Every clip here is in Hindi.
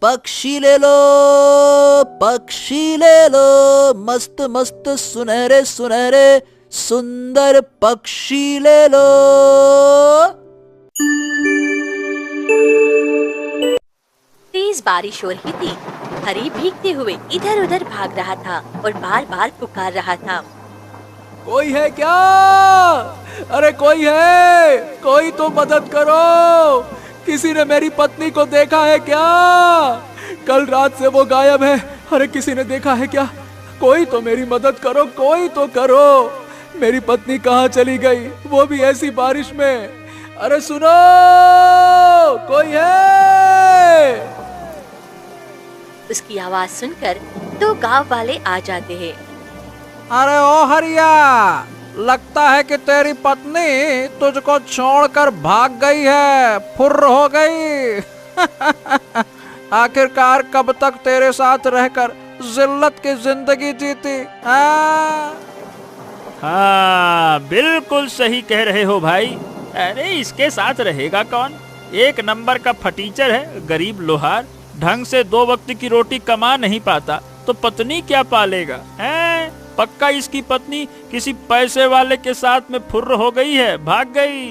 पक्षी ले लो, पक्षी ले लो, मस्त मस्त सुनहरे सुनहरे सुंदर पक्षी ले लो। तेज बारिश हो रही थी। हरी भीगते हुए इधर उधर भाग रहा था और बार बार पुकार रहा था, कोई है क्या? अरे कोई है, कोई तो मदद करो। किसी ने मेरी पत्नी को देखा है क्या? कल रात से वो गायब है। अरे किसी ने देखा है क्या? कोई तो मेरी मदद करो, कोई तो करो। मेरी पत्नी कहाँ चली गई, वो भी ऐसी बारिश में? अरे सुनो, कोई है? उसकी आवाज सुनकर दो गांव वाले आ जाते हैं। अरे ओ हरिया, लगता है कि तेरी पत्नी तुझको छोड़कर भाग गई है, फुर्र हो गई। आखिरकार कब तक तेरे साथ रहकर जिल्लत की जिंदगी जीती? हाँ, बिल्कुल सही कह रहे हो भाई। अरे इसके साथ रहेगा कौन? एक नंबर का फटीचर है, गरीब लोहार, ढंग से 2 वक्त की रोटी कमा नहीं पाता तो पत्नी क्या पालेगा? हैं? पक्का इसकी पत्नी किसी पैसे वाले के साथ में फुर्र हो गई है, भाग गई।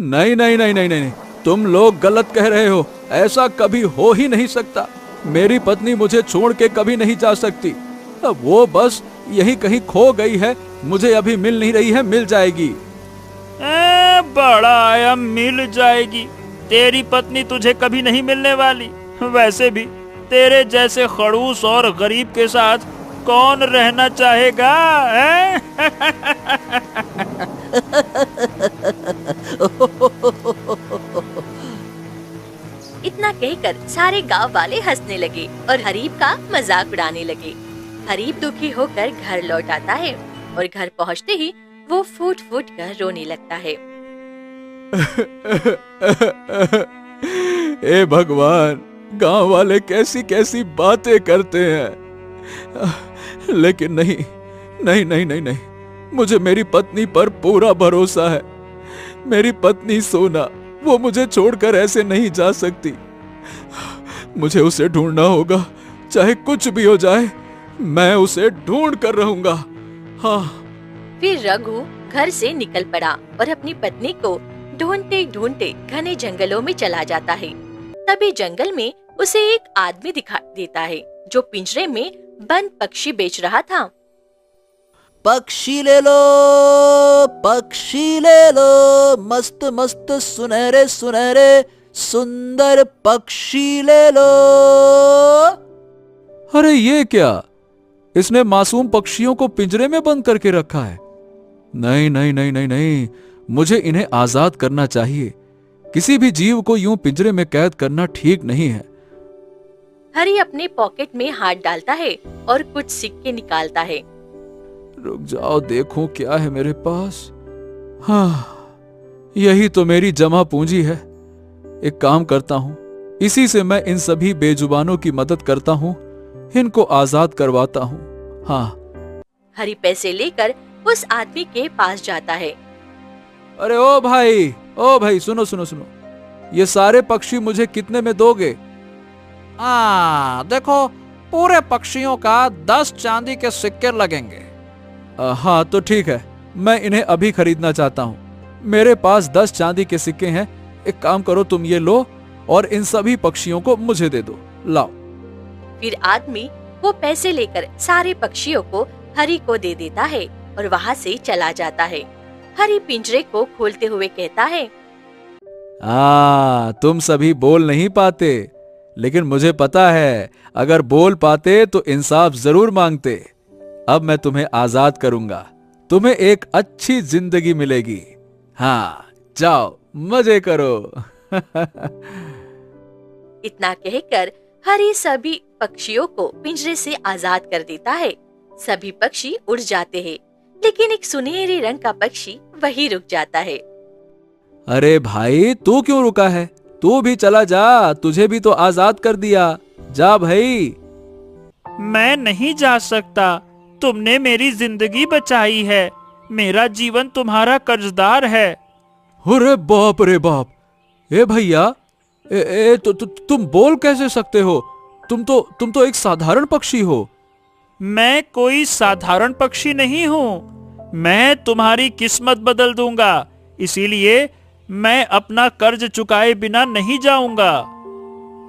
नहीं नहीं नहीं नहीं नहीं, तुम लोग गलत कह रहे हो। ऐसा कभी हो ही नहीं सकता। मेरी पत्नी मुझे छोड़ के कभी नहीं जा सकती। अब वो बस यही कहीं खो गई है, मुझे अभी मिल नहीं रही है, मिल जाएगी। बड़ा आया, मिल जाएगी। तेरी पत्नी तुझे कभी नहीं मिलने वाली। वैसे भी तेरे जैसे खड़ूस और गरीब के साथ कौन रहना चाहेगा? इतना कहकर सारे गांव वाले हंसने लगे और हरीब का मजाक उड़ाने लगे। हरीब दुखी होकर घर लौट आता है और घर पहुंचते ही वो फूट फूट कर रोने लगता है। ए भगवान, गांव वाले कैसी कैसी बातें करते हैं। लेकिन नहीं नहीं नहीं नहीं नहीं, मुझे मेरी पत्नी पर पूरा भरोसा है। मेरी पत्नी सोना, वो मुझे छोड़कर ऐसे नहीं जा सकती। मुझे उसे ढूंढना होगा, चाहे कुछ भी हो जाए, मैं उसे ढूंढ कर रहूंगा। हाँ। फिर रघु घर से निकल पड़ा और अपनी पत्नी को ढूंढते ढूंढते घने जंगलों में चला जाता है। तभी जंगल में उसे एक आदमी दिखाई देता है जो पिंजरे में बंद पक्षी बेच रहा था। पक्षी ले लो, पक्षी ले लो, मस्त मस्त सुनहरे सुनहरे सुंदर पक्षी ले लो। अरे ये क्या? इसने मासूम पक्षियों को पिंजरे में बंद करके रखा है। नहीं नहीं नहीं नहीं नहीं, मुझे इन्हें आजाद करना चाहिए। किसी भी जीव को यूं पिंजरे में कैद करना ठीक नहीं है। हरी अपने पॉकेट में हाथ डालता है और कुछ सिक्के निकालता है। रुक जाओ, देखूं क्या है मेरे पास। हाँ, यही तो मेरी जमा पूंजी है। एक काम करता हूँ, इसी से मैं इन सभी बेजुबानों की मदद करता हूँ, इनको आजाद करवाता हूँ। हाँ। हरी पैसे लेकर उस आदमी के पास जाता है। अरे ओ भाई, सुनो सुनो सुनो, ये सारे पक्षी मुझे कितने में दोगे? देखो, पूरे पक्षियों का 10 चांदी के सिक्के लगेंगे। हाँ तो ठीक है, मैं इन्हें अभी खरीदना चाहता हूँ। मेरे पास 10 चांदी के सिक्के हैं। एक काम करो, तुम ये लो और इन सभी पक्षियों को मुझे दे दो। लाओ। फिर आदमी वो पैसे लेकर सारे पक्षियों को हरी को दे देता है और वहाँ से चला जाता है। हरी पिंजरे को खोलते हुए कहता है, तुम सभी बोल नहीं पाते, लेकिन मुझे पता है, अगर बोल पाते तो इंसाफ जरूर मांगते। अब मैं तुम्हें आजाद करूंगा, तुम्हें एक अच्छी जिंदगी मिलेगी। हाँ, जाओ मजे करो। इतना कहकर हरी सभी पक्षियों को पिंजरे से आजाद कर देता है। सभी पक्षी उड़ जाते हैं, लेकिन एक सुनहरे रंग का पक्षी वहीं रुक जाता है। अरे भाई, तू क्यों रुका है? तू भी चला जा, तुझे भी तो आजाद कर दिया। जा भाई। मैं नहीं जा सकता, तुमने मेरी जिंदगी बचाई है, मेरा जीवन तुम्हारा कर्जदार है। अरे बाप रे बाप! ए भैया, तुम बोल कैसे सकते हो? तुम तो एक साधारण पक्षी हो। मैं कोई साधारण पक्षी नहीं हूँ। मैं तुम्हारी किस्मत बदल दूंगा, इसीलिए मैं अपना कर्ज चुकाए बिना नहीं जाऊंगा।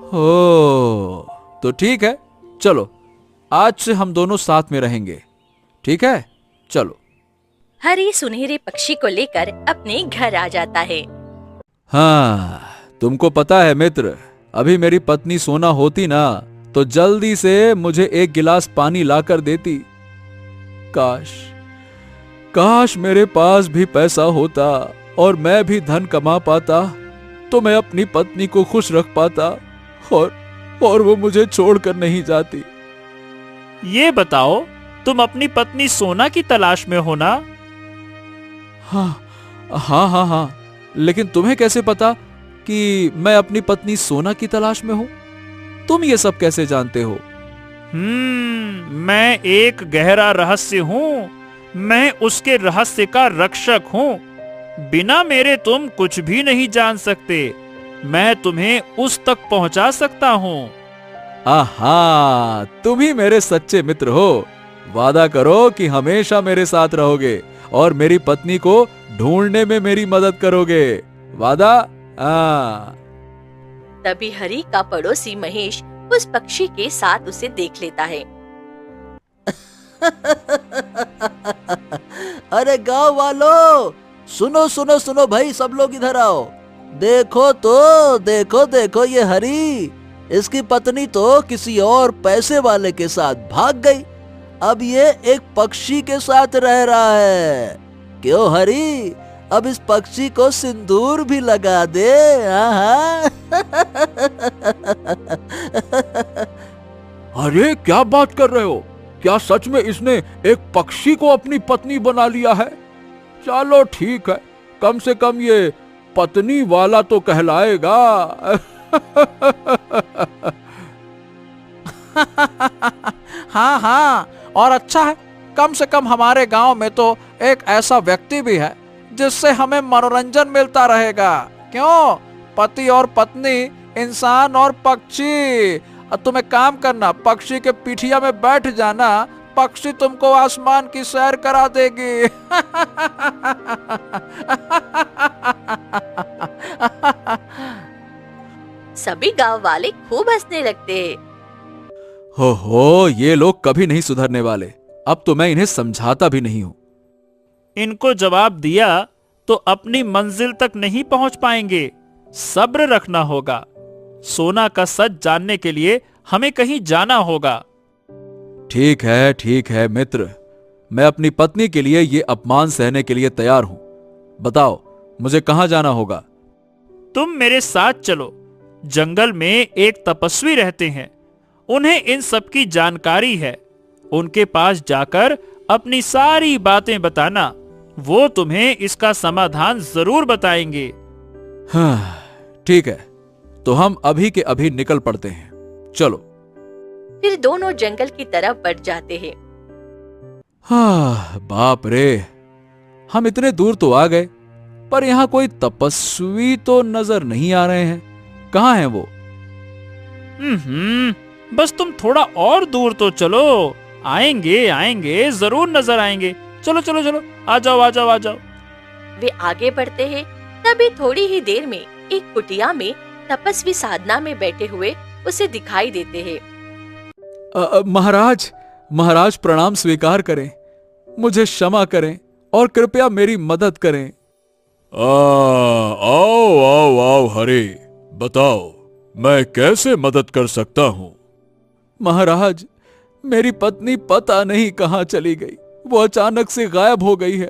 हो तो ठीक है, चलो आज से हम दोनों साथ में रहेंगे। ठीक है, चलो। हरी सुनहरे पक्षी को लेकर अपने घर आ जाता है। हाँ, तुमको पता है मित्र, अभी मेरी पत्नी सोना होती ना तो जल्दी से मुझे एक गिलास पानी लाकर देती। काश मेरे पास भी पैसा होता और मैं भी धन कमा पाता तो मैं अपनी पत्नी को खुश रख पाता और वो मुझे छोड़कर नहीं जाती। ये बताओ, तुम अपनी पत्नी सोना की तलाश में हो ना? हाँ, लेकिन तुम्हें कैसे पता कि मैं अपनी पत्नी सोना की तलाश में हूं? तुम ये सब कैसे जानते हो? मैं एक गहरा रहस्य हूँ। मैं उसके रहस्य का रक्षक हूँ। बिना मेरे तुम कुछ भी नहीं जान सकते। मैं तुम्हें उस तक पहुंचा सकता हूँ। आहा, तुम ही मेरे सच्चे मित्र हो। वादा करो कि हमेशा मेरे साथ रहोगे और मेरी पत्नी को ढूंढने में मेरी मदद करोगे। वादा? तभी हरी का पड़ोसी महेश उस पक्षी के साथ उसे देख लेता है। अरे गांव वालों, सुनो सुनो सुनो भाई, सब लोग इधर आओ। देखो तो देखो ये हरी, इसकी पत्नी तो किसी और पैसे वाले के साथ भाग गई। अब ये एक पक्षी के साथ रह रहा है। क्यों हरी, अब इस पक्षी को सिंदूर भी लगा दे। अरे क्या बात कर रहे हो? क्या सच में इसने एक पक्षी को अपनी पत्नी बना लिया है? चलो ठीक है, कम से कम ये पत्नी वाला तो कहलाएगा। हाँ, और अच्छा है, कम से कम हमारे गांव में तो एक ऐसा व्यक्ति भी है जिससे हमें मनोरंजन मिलता रहेगा। क्यों? पति और पत्नी, इंसान और पक्षी। अब तुम एक काम करना, पक्षी के पीठिया में बैठ जाना, पक्षी तुमको आसमान की सैर करा देगी। सभी गांव वाले खूब हंसने लगते हैं। हो, ये लोग कभी नहीं सुधरने वाले। अब तो मैं इन्हें समझाता भी नहीं हूं। इनको जवाब दिया तो अपनी मंजिल तक नहीं पहुंच पाएंगे। सब्र रखना होगा। सोना का सच जानने के लिए हमें कहीं जाना होगा। ठीक है मित्र, मैं अपनी पत्नी के लिए ये अपमान सहने के लिए तैयार हूं। बताओ, मुझे कहां जाना होगा? तुम मेरे साथ चलो। जंगल में एक तपस्वी रहते हैं, उन्हें इन सब की जानकारी है। उनके पास जाकर अपनी सारी बातें बताना, वो तुम्हें इसका समाधान जरूर बताएंगे। हाँ, ठीक है, तो हम अभी के अभी निकल पड़ते हैं। चलो। फिर दोनों जंगल की तरफ बढ़ जाते हैं। हाँ, बाप रे, हम इतने दूर तो आ गए, पर यहाँ कोई तपस्वी तो नजर नहीं आ रहे हैं। कहाँ हैं वो? बस तुम थोड़ा और दूर तो चलो। आएंगे, जरूर नजर आएंगे। चलो, आ जाओ। वे आगे बढ़ते हैं। तभी थोड़ी ही देर में एक कुटिया में तपस्वी साधना में बैठे हुए उसे दिखाई देते हैं। महाराज प्रणाम स्वीकार करें, मुझे क्षमा करें और कृपया मेरी मदद करें। आओ हरे, बताओ मैं कैसे मदद कर सकता हूँ? महाराज, मेरी पत्नी पता नहीं कहाँ चली गई। वो अचानक से गायब हो गई है।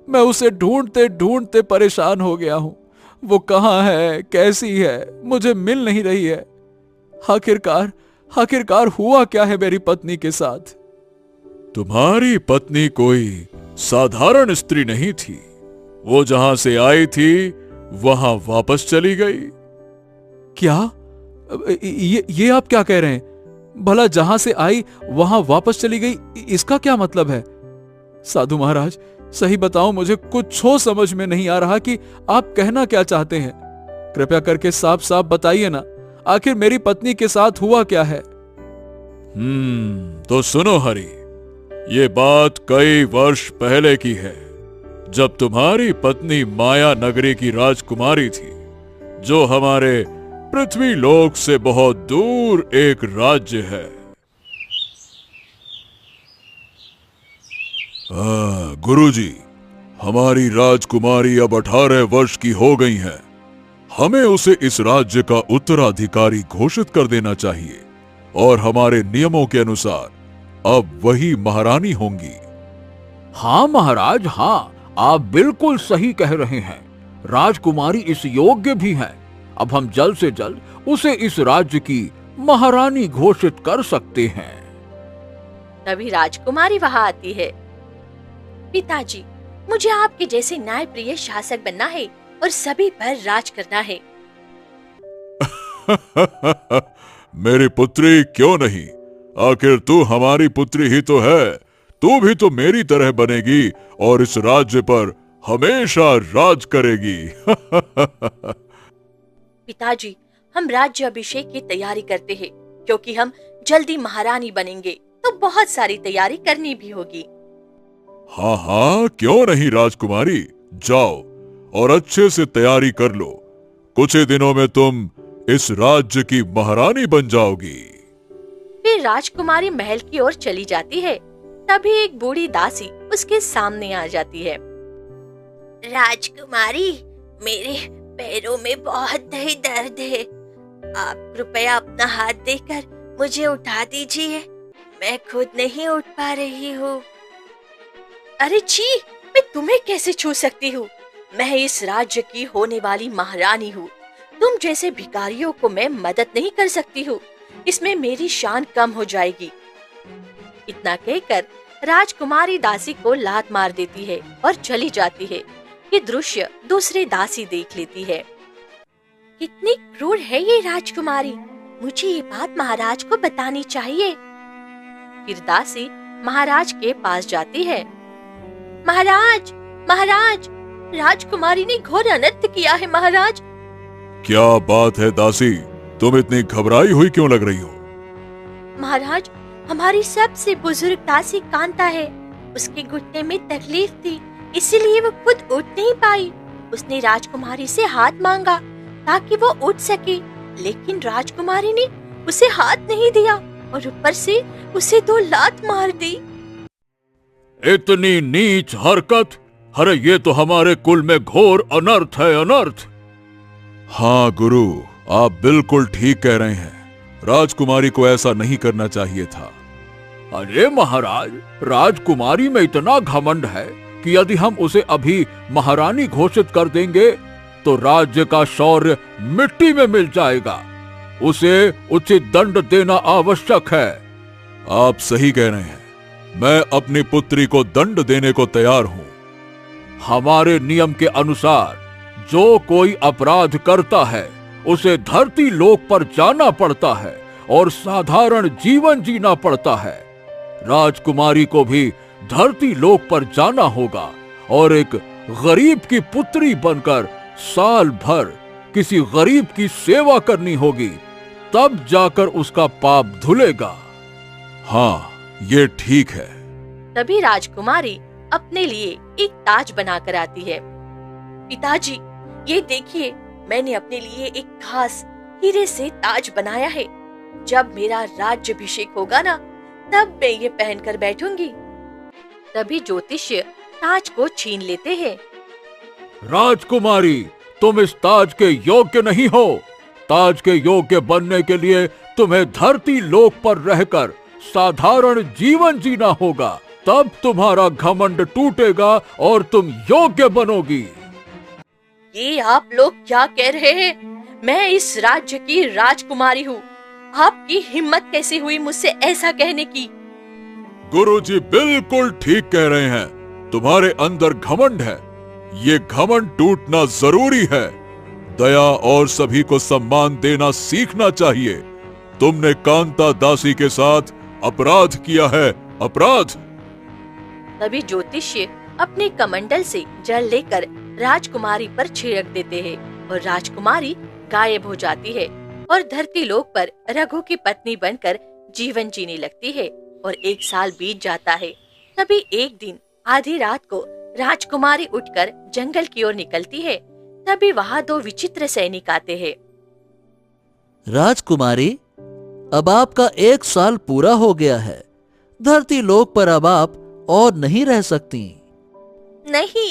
मैं उसे ढूंढते ढूंढते परेशान हो गया हूँ। वो कहाँ है, कैसी है, मुझे मिल नहीं रही है। आखिरकार हुआ क्या है मेरी पत्नी के साथ? तुम्हारी पत्नी कोई साधारण स्त्री नहीं थी। वो जहां से आई थी वहां वापस चली गई। क्या? ये आप क्या कह रहे हैं? भला जहां से आई वहां वापस चली गई, इसका क्या मतलब है? साधु महाराज, सही बताओ, मुझे कुछ समझ में नहीं आ रहा कि आप कहना क्या चाहते हैं। कृपया करके साफ साफ बताइए ना, आखिर मेरी पत्नी के साथ हुआ क्या है? तो सुनो हरि, ये बात कई वर्ष पहले की है, जब तुम्हारी पत्नी माया नगरी की राजकुमारी थी, जो हमारे पृथ्वी लोक से बहुत दूर एक राज्य है। गुरुजी, हमारी राजकुमारी अब 18 वर्ष की हो गई है। हमें उसे इस राज्य का उत्तराधिकारी घोषित कर देना चाहिए और हमारे नियमों के अनुसार अब वही महारानी होंगी। हाँ महाराज, हाँ, आप बिल्कुल सही कह रहे हैं। राजकुमारी इस योग्य भी है। अब हम जल्द से जल्द उसे इस राज्य की महारानी घोषित कर सकते हैं। तभी राजकुमारी वहां आती है। पिताजी, मुझे आपके जैसे न्यायप्रिय शासक बनना है और सभी पर राज करना है। मेरी पुत्री, क्यों नहीं? आखिर तू हमारी पुत्री ही तो है। तू भी तो मेरी तरह बनेगी और इस राज्य पर हमेशा राज करेगी। पिताजी, हम राज्य अभिषेक की तैयारी करते हैं, क्योंकि हम जल्दी महारानी बनेंगे, तो बहुत सारी तैयारी करनी भी होगी। हाँ हाँ, क्यों नहीं राजकुमारी, जाओ और अच्छे से तैयारी कर लो। कुछ ही दिनों में तुम इस राज्य की महारानी बन जाओगी। फिर राजकुमारी महल की ओर चली जाती है। तभी एक बूढ़ी दासी उसके सामने आ जाती है। राजकुमारी, मेरे पैरों में बहुत दर्द है। आप कृपया अपना हाथ देकर मुझे उठा दीजिए, मैं खुद नहीं उठ पा रही हूँ। अरे छी, मैं तुम्हें कैसे छू सकती हूँ? मैं इस राज्य की होने वाली महारानी हूँ। तुम जैसे भिखारियों को मैं मदद नहीं कर सकती हूँ, इसमें मेरी शान कम हो जाएगी। इतना कहकर राजकुमारी दासी को लात मार देती है और चली जाती है। ये दृश्य दूसरी दासी देख लेती है। कितनी क्रूर है ये राजकुमारी, मुझे ये बात महाराज को बतानी चाहिए। फिर दासी महाराज के पास जाती है। महाराज, महाराज, राजकुमारी ने घोर अनर्थ किया है महाराज। क्या बात है दासी, तुम इतनी घबराई हुई क्यों लग रही हो? महाराज, हमारी सबसे बुजुर्ग दासी कांता है। उसके घुटने में तकलीफ थी, इसीलिए वो खुद उठ नहीं पाई। उसने राजकुमारी से हाथ मांगा ताकि वो उठ सके, लेकिन राजकुमारी ने उसे हाथ नहीं दिया और ऊपर से उसे 2 लात मार दी। इतनी नीच हरकत! अरे ये तो हमारे कुल में घोर अनर्थ है, अनर्थ। हाँ गुरु, आप बिल्कुल ठीक कह रहे हैं। राजकुमारी को ऐसा नहीं करना चाहिए था। अरे महाराज, राजकुमारी में इतना घमंड है कि यदि हम उसे अभी महारानी घोषित कर देंगे तो राज्य का शौर्य मिट्टी में मिल जाएगा। उसे उचित दंड देना आवश्यक है। आप सही कह रहे हैं, मैं अपनी पुत्री को दंड देने को तैयार हूं। हमारे नियम के अनुसार जो कोई अपराध करता है उसे धरती लोक पर जाना पड़ता है और साधारण जीवन जीना पड़ता है। राजकुमारी को भी धरती लोक पर जाना होगा और एक गरीब की पुत्री बनकर साल भर किसी गरीब की सेवा करनी होगी, तब जाकर उसका पाप धुलेगा। हाँ, ये ठीक है। तभी राजकुमारी अपने लिए एक ताज बनाकर आती है। पिताजी, ये देखिए, मैंने अपने लिए एक खास हीरे से ताज बनाया है। जब मेरा राज्याभिषेक होगा ना, तब मैं ये पहनकर बैठूंगी। तभी ज्योतिष्य ताज को छीन लेते हैं। राजकुमारी, तुम इस ताज के योग्य नहीं हो। ताज के योग्य बनने के लिए तुम्हें धरती लोक पर रहकर साधारण जीवन जीना होगा, तब तुम्हारा घमंड टूटेगा और तुम योग्य बनोगी। ये आप लोग क्या कह रहे हैं? मैं इस राज्य की राजकुमारी हूँ। आपकी हिम्मत कैसे हुई मुझसे ऐसा कहने की? गुरुजी बिल्कुल ठीक कह रहे हैं। तुम्हारे अंदर घमंड है। ये घमंड टूटना जरूरी है। दया और सभी को सम्मान देना सीखना चाहिए। तुमने कांता दासी के साथ अपराध किया है, अपराध। तभी ज्योतिष्य अपने कमंडल से जल लेकर राजकुमारी पर छिड़क देते हैं और राजकुमारी गायब हो जाती है और धरती लोक पर रघु की पत्नी बनकर जीवन जीने लगती है। और 1 साल बीत जाता है। तभी एक दिन आधी रात को राजकुमारी उठकर जंगल की ओर निकलती है। तभी वहाँ 2 विचित्र सैनिक आते हैं। राजकुमारी, अब आपका 1 साल पूरा हो गया है। धरती लोक पर अब आप और नहीं रह सकती। नहीं,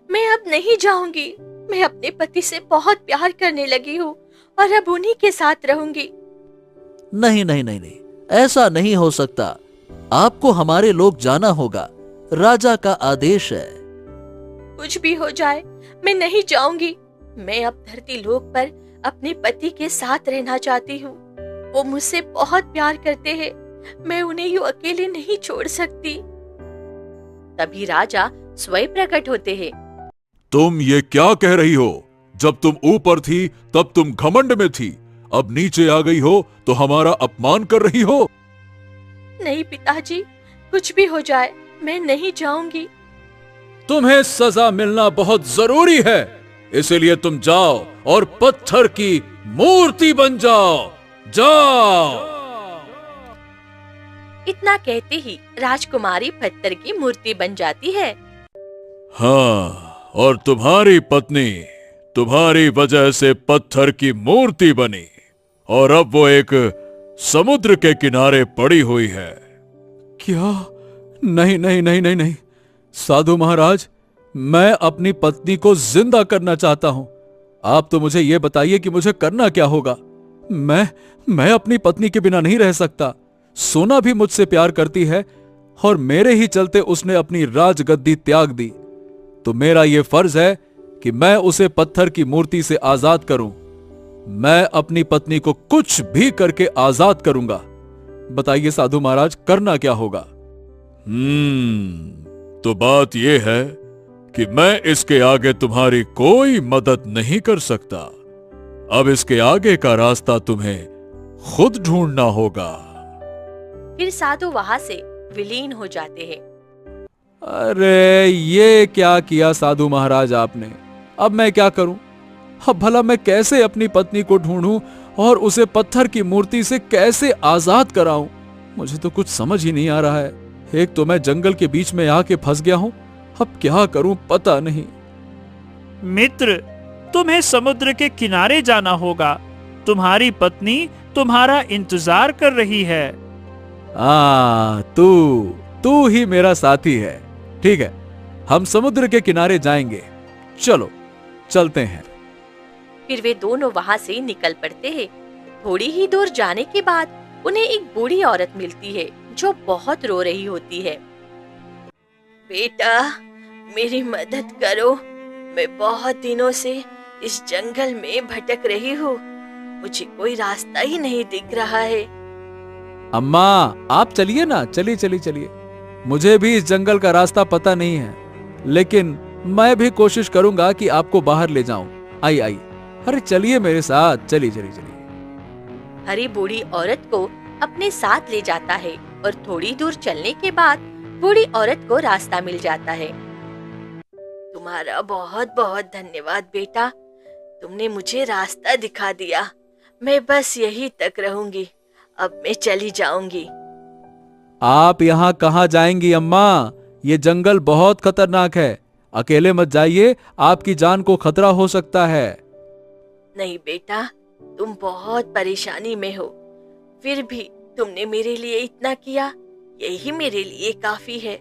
मैं अब नहीं जाऊंगी। मैं अपने पति से बहुत प्यार करने लगी हूँ और अब उन्हीं के साथ रहूंगी। नहीं नहीं नहीं नहीं, ऐसा नहीं हो सकता। आपको हमारे लोग जाना होगा। राजा का आदेश है। कुछ भी हो जाए, मैं नहीं जाऊंगी। मैं अब धरती लोक पर अपने पति के साथ रहना चाहती हूँ। वो मुझसे बहुत प्यार करते हैं। मैं उन्हें यूं अकेले नहीं छोड़ सकती। तभी राजा स्वयं प्रकट होते हैं। तुम ये क्या कह रही हो? जब तुम ऊपर थी तब तुम घमंड में थी, अब नीचे आ गई हो तो हमारा अपमान कर रही हो। नहीं पिताजी, कुछ भी हो जाए, मैं नहीं जाऊंगी। तुम्हें सजा मिलना बहुत जरूरी है, इसलिए तुम जाओ और पत्थर की मूर्ति बन जाओ। जाओ। इतना कहते ही राजकुमारी पत्थर की मूर्ति बन जाती है। हाँ, और तुम्हारी पत्नी तुम्हारी वजह से पत्थर की मूर्ति बनी और अब वो एक समुद्र के किनारे पड़ी हुई है। क्या? नहीं नहीं नहीं नहीं नहीं, साधु महाराज, मैं अपनी पत्नी को जिंदा करना चाहता हूं। आप तो मुझे यह बताइए कि मुझे करना क्या होगा। मैं अपनी पत्नी के बिना नहीं रह सकता। सोना भी मुझसे प्यार करती है और मेरे ही चलते उसने अपनी राजगद्दी त्याग दी। तो मेरा यह फर्ज है कि मैं उसे पत्थर की मूर्ति से आजाद करूं। मैं अपनी पत्नी को कुछ भी करके आजाद करूंगा। बताइए साधु महाराज, करना क्या होगा? तो बात यह है कि मैं इसके आगे तुम्हारी कोई मदद नहीं कर सकता। अब इसके आगे का रास्ता तुम्हें खुद ढूंढना होगा। फिर साधु वहां से विलीन हो जाते हैं। अरे ये क्या किया साधु महाराज आपने? अब मैं क्या करूं? अब भला मैं कैसे अपनी पत्नी को ढूंढूं और उसे पत्थर की मूर्ति से कैसे आजाद कराऊं? मुझे तो कुछ समझ ही नहीं आ रहा है। एक तो मैं जंगल के बीच में आके फंस गया हूं, अब क्या करूं पता नहीं। मित्र, तुम्हें समुद्र के किनारे जाना होगा। तुम्हारी पत्नी तुम्हारा इंतजार कर रही है। तू ही मेरा साथी है। ठीक है, हम समुद्र के किनारे जाएंगे। चलो चलते हैं। फिर वे दोनों वहां से निकल पड़ते हैं। थोड़ी ही दूर जाने के बाद उन्हें एक बूढ़ी औरत मिलती है जो बहुत रो रही होती है। बेटा, मेरी मदद करो। मैं बहुत दिनों से इस जंगल में भटक रही हूँ। मुझे कोई रास्ता ही नहीं दिख रहा है। अम्मा, आप चलिए ना, चलिए चलिए चलिए। मुझे भी इस जंगल का रास्ता पता नहीं है, लेकिन मैं भी कोशिश करूंगा कि आपको बाहर ले जाऊं। आई आई, अरे चलिए मेरे साथ, चलिए चलिए चलिए। हरी बूढ़ी औरत को अपने साथ ले जाता है और थोड़ी दूर चलने के बाद बूढ़ी औरत को रास्ता मिल जाता है। तुम्हारा बहुत बहुत धन्यवाद बेटा, तुमने मुझे रास्ता दिखा दिया। मैं बस यहीं तक रहूंगी, अब मैं चली जाऊंगी। आप यहाँ कहाँ जाएंगी अम्मा? ये जंगल बहुत खतरनाक है, अकेले मत जाइए, आपकी जान को खतरा हो सकता है। नहीं बेटा, तुम बहुत परेशानी में हो, फिर भी तुमने मेरे लिए इतना किया, यही मेरे लिए काफी है।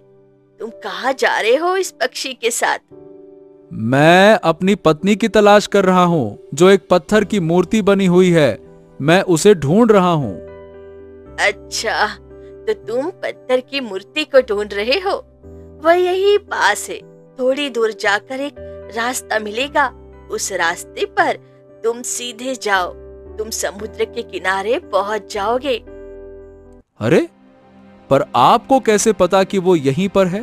तुम कहाँ जा रहे हो इस पक्षी के साथ? मैं अपनी पत्नी की तलाश कर रहा हूँ, जो एक पत्थर की मूर्ति बनी हुई है। मैं उसे ढूंढ रहा हूँ। अच्छा, तो तुम पत्थर की मूर्ति को ढूंढ रहे हो? वह यही पास है। थोड़ी दूर जाकर एक रास्ता मिलेगा, उस रास्ते पर तुम सीधे जाओ, तुम समुद्र के किनारे पहुंच जाओगे। अरे, पर आपको कैसे पता कि वो यहीं पर है?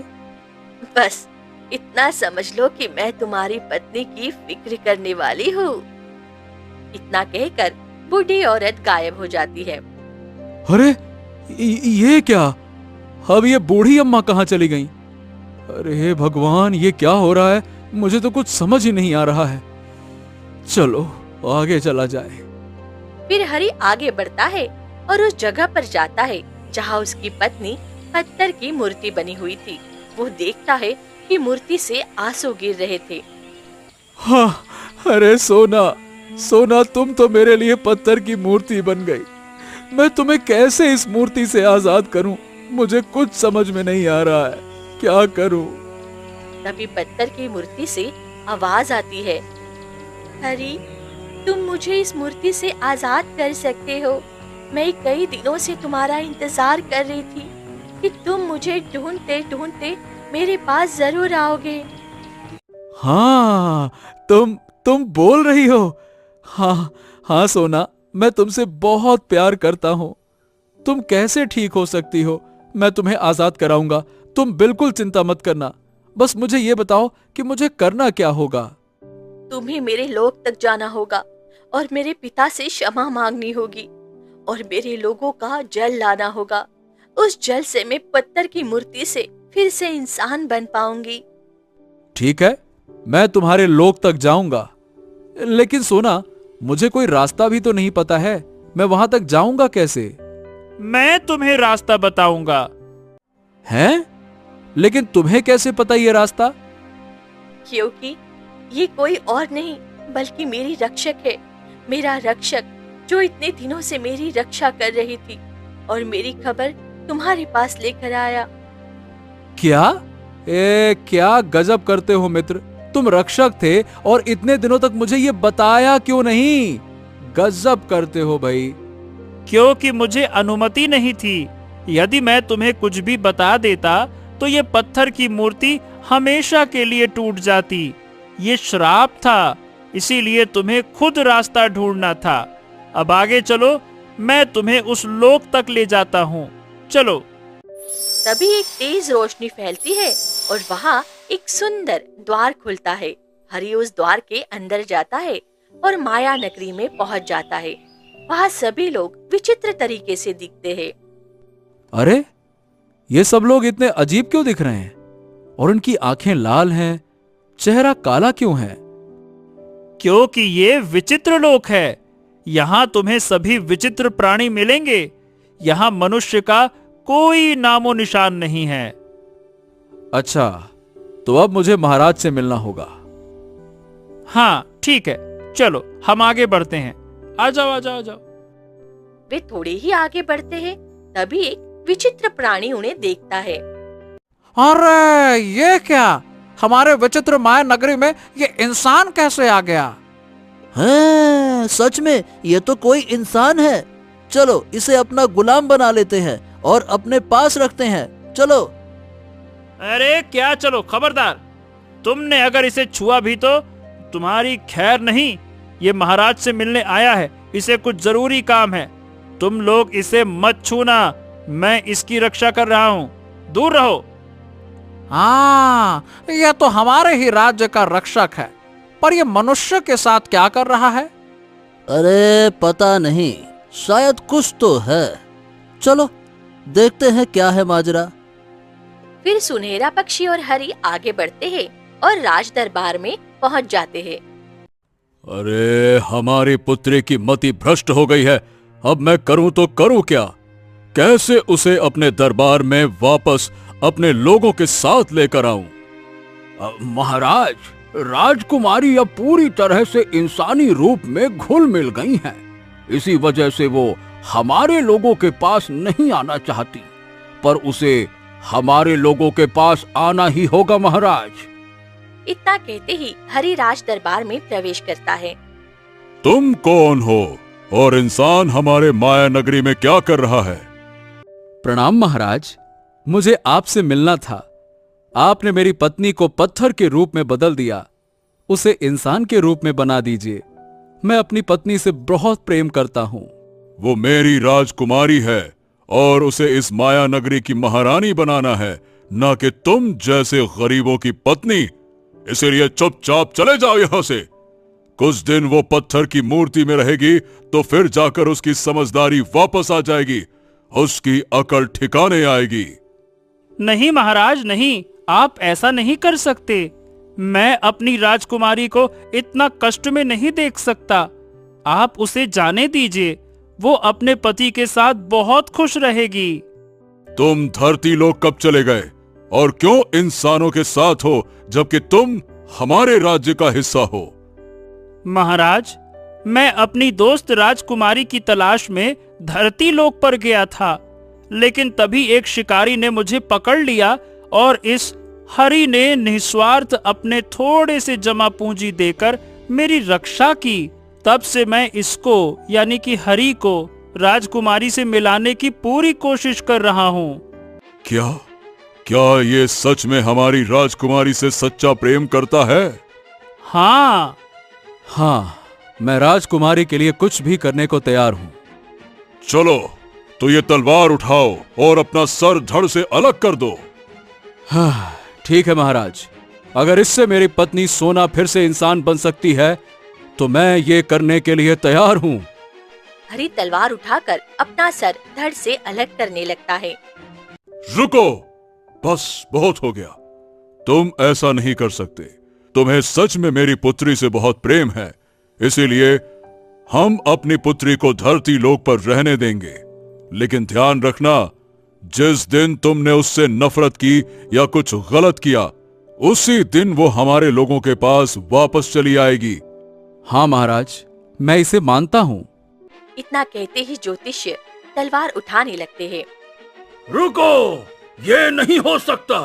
बस इतना समझ लो कि मैं तुम्हारी पत्नी की फिक्र करने वाली हूँ। इतना कहकर बूढ़ी औरत गायब हो जाती है। अरे ये क्या? अब ये बूढ़ी अम्मा कहाँ चली गईं? अरे भगवान, ये क्या हो रहा है? मुझे तो कुछ समझ ही नहीं आ रहा है। चलो आगे चला जाए। फिर हरि आगे बढ़ता है और उस जगह पर जाता है जहाँ उसकी पत्नी पत्थर की मूर्ति बनी हुई थी। वो देखता है कि मूर्ति से आंसू गिर रहे थे। हाँ, अरे सोना, सोना, तुम तो मेरे लिए पत्थर की मूर्ति बन गई। मैं तुम्हें कैसे इस मूर्ति से आजाद करूं? मुझे कुछ समझ में नहीं आ रहा है, क्या करूं? तभी पत्थर की मूर्ति से आवाज आती है, हरि, तुम मुझे इस मूर्ति से आजाद कर सकते हो। मैं कई दिनों से तुम्हारा इंतजार कर रही थी कि तुम मुझे ढूंढते ढूंढते मेरे पास जरूर आओगे। हाँ, तुम बोल रही हो। हाँ हाँ सोना, मैं तुमसे बहुत प्यार करता हूँ। तुम कैसे ठीक हो सकती हो? मैं तुम्हें आजाद कराऊंगा, तुम बिल्कुल चिंता मत करना। बस मुझे ये बताओ कि मुझे करना क्या होगा? तुम्हें मेरे लोक तक जाना होगा और मेरे पिता से क्षमा मांगनी होगी और मेरे लोगों का जल लाना होगा। उस जल से मैं पत्थर की मूर्ति से फिर से इंसान बन पाऊंगी। ठीक है, मैं तुम्हारे लोक तक जाऊंगा। लेकिन सोना, मुझे कोई रास्ता भी तो नहीं पता है। मैं वहां तक जाऊंगा कैसे? मैं तुम्हें रास्ता बताऊंगा। हैं? लेकिन तुम्हें कैसे पता ये रास्ता? क्योंकि ये कोई और नहीं बल्कि मेरी रक्षक है। मेरा रक्षक जो इतने दिनों से मेरी रक्षा कर रही थी और मेरी खबर तुम्हारे पास लेकर आया। क्या? क्या गजब करते हो मित्र। तुम रक्षक थे और इतने दिनों तक मुझे ये बताया क्यों नहीं? गजब करते हो भाई। क्योंकि मुझे अनुमति नहीं थी। यदि मैं तुम्हें कुछ भी बता देता तो ये पत्थर की मूर्ति हमेशा के लिए टूट जाती। ये श्राप था, इसीलिए तुम्हें खुद रास्ता ढूंढना था। अब आगे चलो, मैं तुम्हें उस लोक तक ले जाता हूँ। चलो। तभी एक तेज रोशनी फैलती है और वहाँ एक सुंदर द्वार खुलता है। हरि उस द्वार के अंदर जाता है और माया नगरी में पहुँच जाता है। वहाँ सभी लोग विचित्र तरीके से दिखते हैं। अरे, ये सब लोग इतने अजीब क्यों दिख रहे हैं? और उनकी आंखें लाल हैं, चेहरा काला क्यों है? क्योंकि ये विचित्र लोक है। यहाँ तुम्हें सभी विचित्र प्राणी मिलेंगे। यहाँ मनुष्य का कोई नामो निशान नहीं है। अच्छा, तो अब मुझे महाराज से मिलना होगा। हाँ ठीक है, चलो हम आगे बढ़ते हैं। आ जाओ आ जाओ आ जाओ। वे थोड़े ही आगे बढ़ते हैं, तभी एक विचित्र प्राणी उन्हें देखता है। अरे ये क्या? हमारे विचित्र माया नगरी में ये इंसान कैसे आ गया? हाँ, सच में ये तो कोई इंसान है। चलो इसे अपना गुलाम बना लेते हैं और अपने पास रखते हैं। चलो। अरे क्या चलो, खबरदार। तुमने अगर इसे छुआ भी तो तुम्हारी खैर नहीं। ये महाराज से मिलने आया है, इसे कुछ जरूरी काम है। तुम लोग इसे मत छूना, मैं इसकी रक्षा कर रहा हूँ। दूर रहो। हाँ, यह तो हमारे ही राज्य का रक्षक है, पर यह मनुष्य के साथ क्या कर रहा है? अरे पता नहीं, शायद कुछ तो है। चलो देखते हैं क्या है माजरा। फिर सुनहरा पक्षी और हरि आगे बढ़ते हैं और राज दरबार में पहुंच जाते हैं। अरे, हमारी पुत्री की मति भ्रष्ट हो गई है। अब मैं करूं तो करूं क्या? कैसे उसे अपने दरबार में वापस अपने लोगों के साथ लेकर आऊं? महाराज, राजकुमारी अब पूरी तरह से इंसानी रूप में घुल मिल गई हैं। इसी वजह से वो हमारे लोगों के पास नहीं आना चाहती, पर उसे हमारे लोगों के पास आना ही होगा महाराज। इतना कहते ही हरि राज दरबार में प्रवेश करता है। तुम कौन हो और इंसान हमारे माया नगरी में क्या कर रहा है? प्रणाम महाराज, मुझे आपसे मिलना था। आपने मेरी पत्नी को पत्थर के रूप में बदल दिया, उसे इंसान के रूप में बना दीजिए। मैं अपनी पत्नी से बहुत प्रेम करता हूँ। वो मेरी राजकुमारी है और उसे इस माया नगरी की महारानी बनाना है, ना कि तुम जैसे गरीबों की पत्नी। इसलिए चुपचाप चले जाओ यहां से। कुछ दिन वो पत्थर की मूर्ति में रहेगी तो फिर जाकर उसकी समझदारी वापस आ जाएगी, उसकी अकल ठिकाने आएगी। नहीं महाराज नहीं, आप ऐसा नहीं कर सकते। मैं अपनी राजकुमारी को इतना कष्ट में नहीं देख सकता। आप उसे जाने दीजिए, वो अपने पति के साथ बहुत खुश रहेगी। तुम धरती लोक कब चले गए और क्यों इंसानों के साथ हो जबकि तुम हमारे राज्य का हिस्सा हो? महाराज, मैं अपनी दोस्त राजकुमारी की तलाश में धरती लोक पर गया था, लेकिन तभी एक शिकारी ने मुझे पकड़ लिया और इस हरि ने निस्वार्थ अपने थोड़े से जमा पूंजी देकर मेरी रक्षा की। तब से मैं इसको यानी कि हरि को राजकुमारी से मिलाने की पूरी कोशिश कर रहा हूँ। क्या क्या ये सच में हमारी राजकुमारी से सच्चा प्रेम करता है? हाँ। हाँ, मैं राजकुमारी के लिए कुछ भी करने को तैयार हूँ। चलो तो ये तलवार उठाओ और अपना सर धड़ से अलग कर दो। हाँ, ठीक है महाराज। अगर इससे मेरी पत्नी सोना फिर से इंसान बन सकती है तो मैं ये करने के लिए तैयार हूँ। हरि तलवार उठाकर अपना सर धड़ से अलग करने लगता है। रुको, बस बहुत हो गया। तुम ऐसा नहीं कर सकते। तुम्हें सच में मेरी पुत्री से बहुत प्रेम है, इसीलिए हम अपनी पुत्री को धरती लोक पर रहने देंगे। लेकिन ध्यान रखना, जिस दिन तुमने उससे नफरत की या कुछ गलत किया, उसी दिन वो हमारे लोगों के पास वापस चली आएगी। हाँ महाराज, मैं इसे मानता हूँ। इतना कहते ही ज्योतिष्य तलवार उठाने लगते हैं। रुको, ये नहीं हो सकता।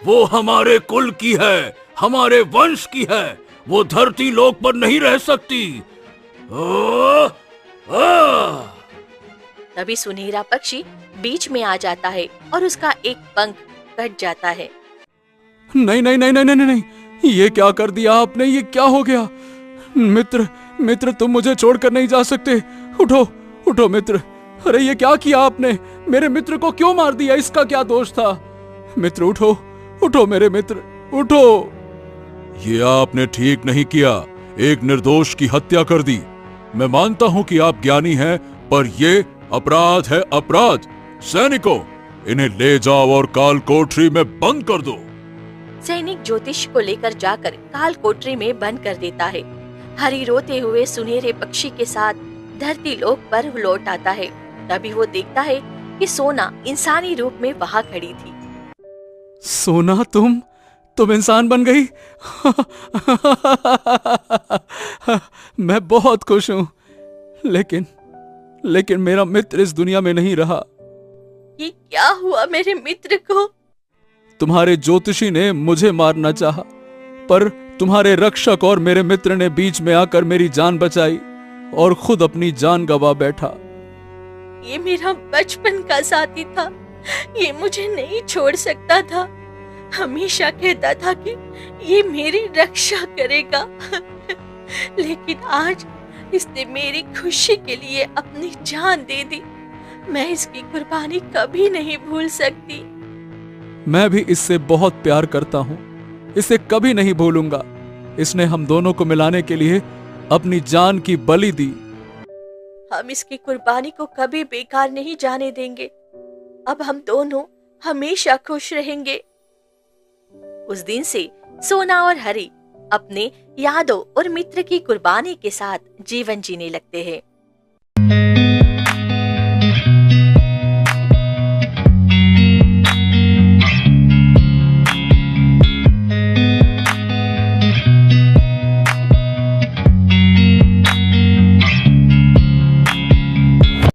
वो हमारे कुल की है, हमारे वंश की है। वो धरती लोक पर नहीं रह सकती। तभी सुनहरा पक्षी बीच में आ जाता है और उसका एक पंख कट जाता है। नहीं नहीं नहीं नहीं नहीं नहीं, ये क्या कर दिया आपने? ये क्या हो गया? मित्र, मित्र, तुम मुझे छोड़कर नहीं जा सकते। उठो, उठो मित्र। अरे ये क्या किया आपने? मेरे मित्र को क्यों मार दिया? इसका क्या दोष था? मित्र उठो, उठो मेरे मित्र, उठो। ये आपने ठीक नहीं किया। एक निर्दोष की हत्या कर दी। मैं मानता हूं कि आप ज्ञानी हैं, पर ये अपराध है, अपराध। सैनिकों, इन्हें ले जाओ और काल कोठरी में बंद कर दो। सैनिक ज्योतिष को लेकर जाकर काल कोठरी में बंद कर देता है। हरि रोते हुए सुनहरे पक्षी के साथ धरती लोक पर लौट आता है। तभी वो देखता है कि सोना इंसानी रूप में वहाँ खड़ी थी। सोना, तुम इंसान बन गई। मैं बहुत खुश हूँ, लेकिन मेरा मित्र इस दुनिया में नहीं रहा। ये क्या हुआ मेरे मित्र को? तुम्हारे ज्योतिषी ने मुझे मारना चाहा, पर तुम्हारे रक्षक और मेरे मित्र ने बीच में आकर मेरी जान बचाई और खुद अपनी जान गंवा बैठा। ये मेरा बचपन का साथी था। ये मुझे नहीं छोड़ सकता था। हमेशा कहता था कि ये मेरी रक्षा करेगा। लेकिन आज इसने मेरी खुशी के लिए अपनी जान दे दी। मैं इसकी कुर्बानी कभी नहीं भूल सकती। मैं भी इससे बहुत प्यार करता हूँ, इसे कभी नहीं भूलूंगा। इसने हम दोनों को मिलाने के लिए अपनी जान की बलि दी। हम इसकी कुर्बानी को कभी बेकार नहीं जाने देंगे। अब हम दोनों हमेशा खुश रहेंगे। उस दिन से सोना और हरि अपने यादों और मित्र की कुर्बानी के साथ जीवन जीने लगते हैं।